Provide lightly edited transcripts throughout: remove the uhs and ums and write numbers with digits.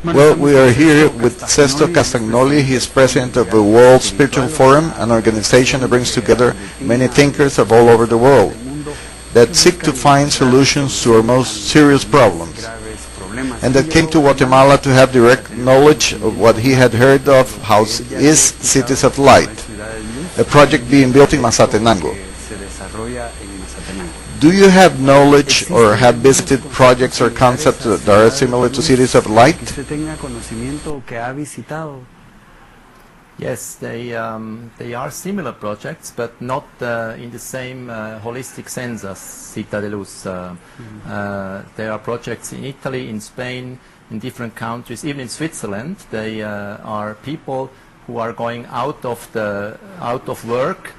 Well, we are here with Sesto Castagnoli. He is president of the World Spiritual Forum, an organization that brings together many thinkers of all over the world that seek to find solutions to our most serious problems, and that came to Guatemala to have direct knowledge of what he had heard of is Cities of Light, a project being built in Mazatenango. Do you have knowledge or have visited projects or concepts that are similar to Cities of Light? Yes, they are similar projects, but not in the same holistic sense as Città de Luz. There are projects in Italy, in Spain, in different countries, even in Switzerland. They are people who are going out of work,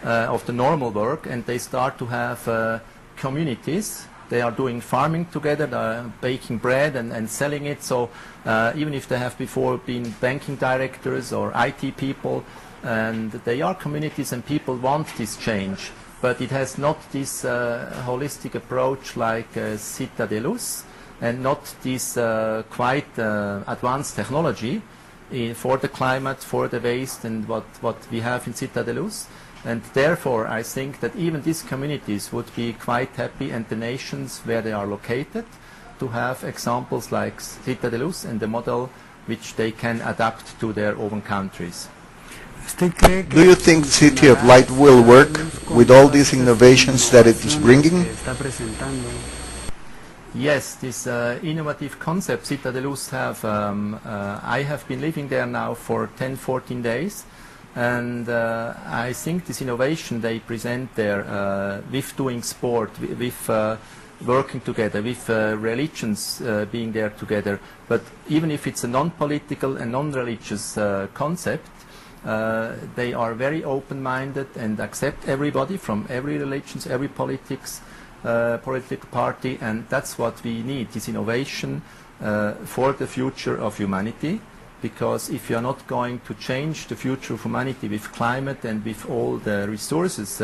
of the normal work, and they start to have communities. They are doing farming together, they are baking bread and selling it. So even if they have before been banking directors or IT people, and they are communities and people want this change, but it has not this holistic approach like Città de Luz, and not this quite advanced technology for the climate, for the waste, and what we have in Città de Luz. And therefore, I think that even these communities would be quite happy, and the nations where they are located, to have examples like Città de Luz and the model which they can adapt to their own countries. Do you think City of Light will work with all these innovations that it is bringing? Yes, this innovative concept Città de Luz have, I have been living there now for 10-14 days. And I think this innovation they present there with doing sport, with working together, with religions being there together. But even if it's a non-political and non-religious concept, they are very open-minded and accept everybody from every religion, every political party, and that's what we need, this innovation for the future of humanity. Because if you are not going to change the future of humanity with climate and with all the resources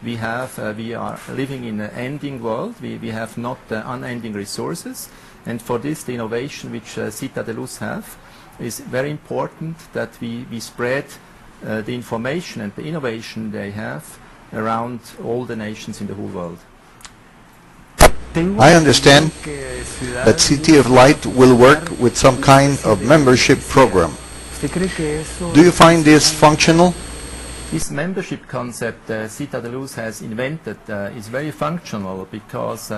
we have, we are living in an ending world. We have not unending resources, and for this the innovation which Città de Luz have is very important, that we spread the information and the innovation they have around all the nations in the whole world. I understand that City of Light will work with some kind of membership program. Do you find this functional? This membership concept Città de Luz has invented is very functional, because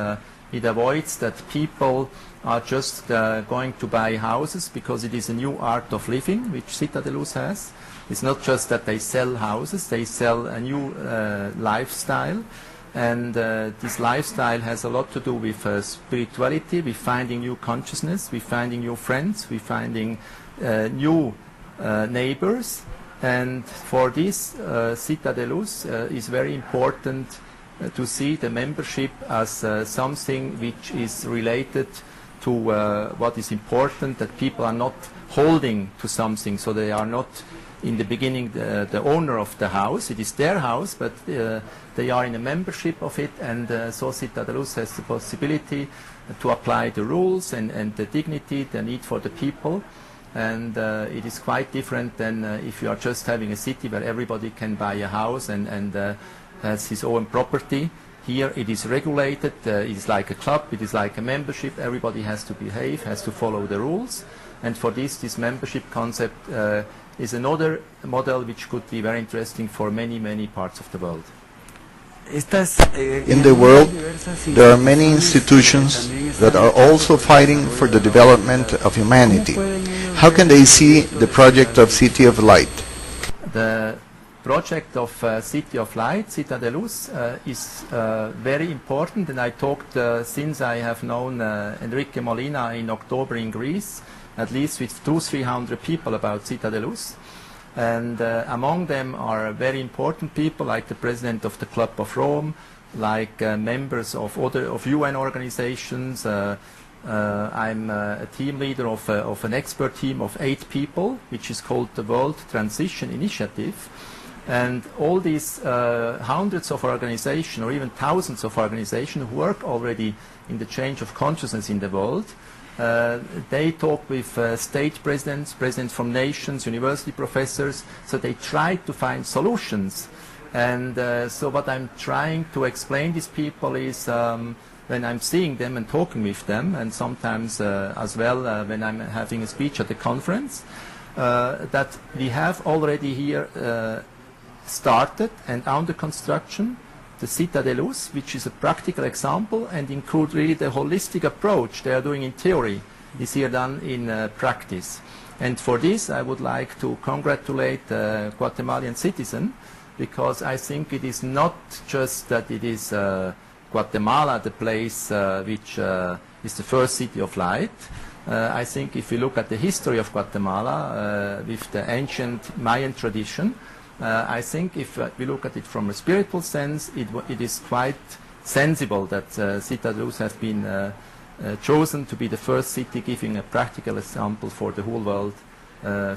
it avoids that people are just going to buy houses, because it is a new art of living which Città de Luz has. It's not just that they sell houses, they sell a new lifestyle. And this lifestyle has a lot to do with spirituality, with finding new consciousness, with finding new friends, with finding new neighbors. And for this, Città de Luz is very important to see the membership as something which is related to what is important, that people are not holding to something, so they are not in the beginning the owner of the house. It is their house, but they are in a membership of it, and so Città de Luz has the possibility to apply the rules and the dignity, the need for the people. And it is quite different than if you are just having a city where everybody can buy a house and has his own property. Here it is regulated, it is like a club, it is like a membership, everybody has to behave, has to follow the rules. And for this membership concept is another model which could be very interesting for many parts of the world. In the world, there are many institutions that are also fighting for the development of humanity. How can they see the project of City of Light? The project of City of Light, Città de Luz, is very important, and I talked since I have known Enrique Molina in October in Greece, at least with 200-300 people about Città de Luz. And among them are very important people like the president of the Club of Rome, like members of UN organizations. I'm a team leader of an expert team of 8 people, which is called the World Transition Initiative. And all these hundreds of organizations, or even thousands of organizations who work already in the change of consciousness in the world, they talk with state presidents, presidents from nations, university professors, so they try to find solutions. And so what I'm trying to explain these people is when I'm seeing them and talking with them, and sometimes as well when I'm having a speech at the conference, that we have already here started and under construction the Cita de Luz, which is a practical example and include really the holistic approach they are doing in theory is here done in practice. And for this I would like to congratulate the Guatemalan citizen, because I think it is not just that it is Guatemala, the place which is the first city of light. I think if we look at the history of Guatemala with the ancient Mayan tradition, I think if we look at it from a spiritual sense, it is quite sensible that Cita de Luz has been chosen to be the first city giving a practical example for the whole world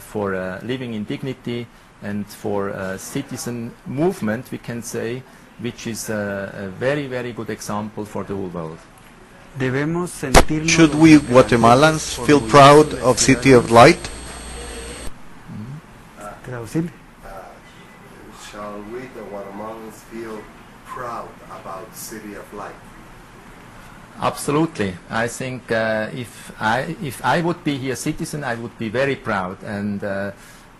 for living in dignity and for citizen movement, we can say, which is a very, very good example for the whole world. Should we Guatemalans feel proud of City of Light? Shall we, the Guatemalans, feel proud about City of Light? Absolutely. I think if I would be here citizen, I would be very proud, and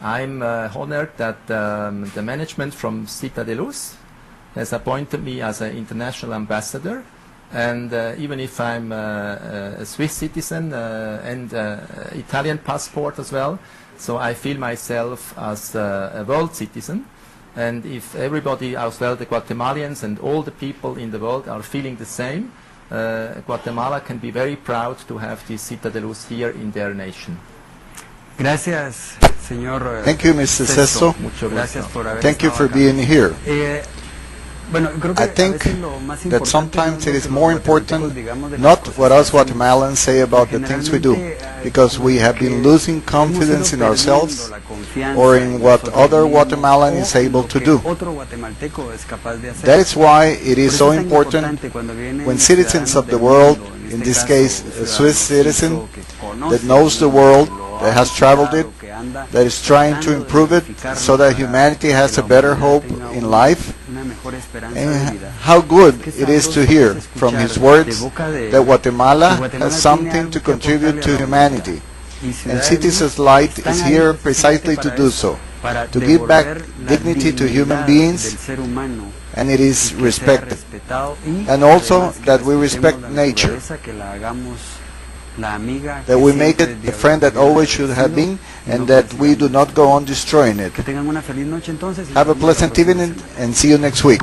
I'm honored that the management from Cita de Luz has appointed me as an international ambassador, and even if I'm a Swiss citizen and Italian passport as well, so I feel myself as a world citizen. And if everybody as well, the Guatemalans and all the people in the world are feeling the same, Guatemala can be very proud to have this Cita de Luz here in their nation. Gracias, señor. Thank you, Mr. Sesto. Gracias por haber Thank you estado for acá. being here. Bueno, creo que I think a veces lo más that importante sometimes no it es is lo que more los important guatemaltecos digamos de las not cosas what que us hacemos. Guatemalans say about the things we do, because we have been losing confidence in ourselves or in what other Guatemalan is able to do. That is why it is so important when citizens of the world, in this case a Swiss citizen that knows the world, that has traveled it, that is trying to improve it so that humanity has a better hope in life, and how good it is to hear from his words that Guatemala has something to contribute to humanity, and Citizens Light is here precisely to do so, to give back dignity to human beings, and it is respected, and also that we respect nature, that we make it the friend that always should have been, and that we do not go on destroying it. Have a pleasant evening and see you next week.